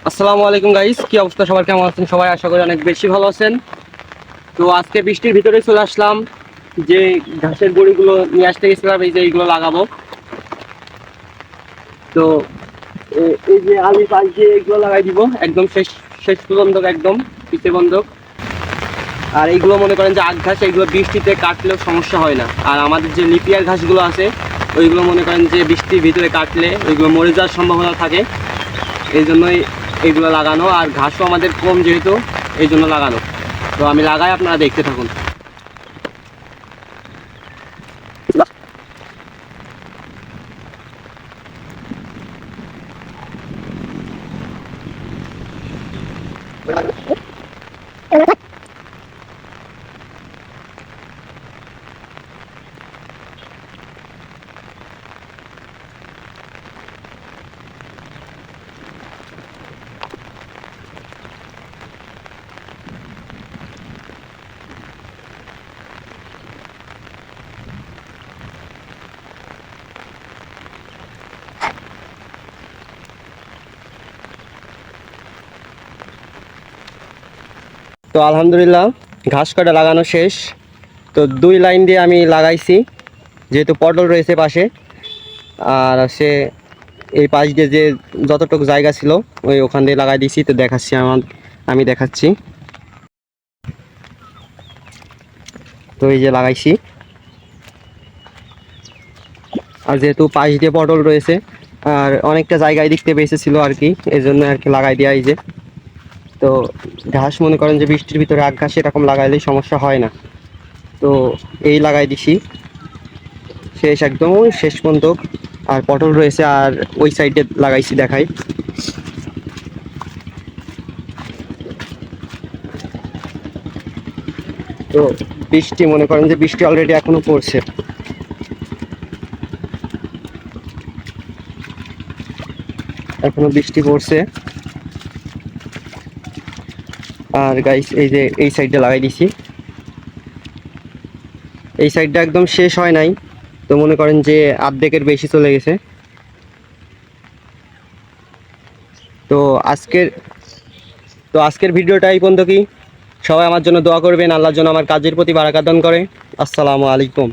আসসালামু আলাইকুম গাইস, কি অবস্থা সবার? কেমন আছেন সবাই? আশা করি অনেক বেশি ভালো আছেন। তো আজকে বৃষ্টির ভিতরে চলে আসলাম, যে ঘাসের গুঁড়িগুলো নিয়ে আসতে গেছিলাম, এই যে এইগুলো লাগাবো। তো এই যে আলির পাশ দিয়ে এগুলো লাগাই দিব একদম শেষ শেষ পর্যন্ত, একদম পিছে বন্ধক। আর এইগুলো মনে করেন যে আখ ঘাস, এইগুলো বৃষ্টিতে কাটলেও সমস্যা হয় না। আর আমাদের যে লিপিয়ার ঘাসগুলো আছে, ওইগুলো মনে করেন যে বৃষ্টির ভিতরে কাটলে ওইগুলো মরে যাওয়ার সম্ভাবনা থাকে। এই জন্যই এইগুলো লাগানো, আর ঘাসও আমাদের কম যেহেতু, এই জন্য লাগানো। তো আমি লাগাই, আপনারা দেখতে থাকুন। তো আলহামদুলিল্লাহ, ঘাস কাটা লাগানো শেষ। তো 2 লাইন দিয়ে আমি লাগাইছি, যেহেতু পটল রয়েছে পাশে। আর সে এই পাশ দিয়ে যে যতটুকু জায়গা ছিল ওখান দিয়ে লাগাই দিয়েছি। তো দেখাচ্ছি, আমি দেখাচ্ছি। তো এই যে লাগাইছি। আর যেহেতু পাশ দিয়ে পটল রয়েছে, আর অনেকটা জায়গায় দেখতে পেয়েছিল আর কি, এই জন্য আর কি লাগাই দেওয়া। এই যে তো ঘাস মনে করেন যে বৃষ্টির ভিতরে আখ ঘাস এরকম লাগাইলেই সমস্যা হয় না। তো এই লাগাই দিছি শেষ, একদম শেষ পর্যন্ত। আর পটল রয়েছে, আর ওই সাইডে লাগাইছি, দেখাই। তো বৃষ্টি মনে করেন যে বৃষ্টি অলরেডি এখনো পড়ছে। এখনো বৃষ্টি পড়ছে। আর গাইস, এই যে এই সাইডটা লাগাই দিছি। এই সাইডটা একদম শেষ হয় নাই, তো মনে করেন যে অর্ধেকের বেশি চলে গেছে। তো আজকের আজকের ভিডিওটা এই পর্যন্ত। কি সবাই আমার জন্য দোয়া করবেন, আল্লাহর জন্য আমার কাজের প্রতি বারাকাত দান করে। আসসালামু আলাইকুম।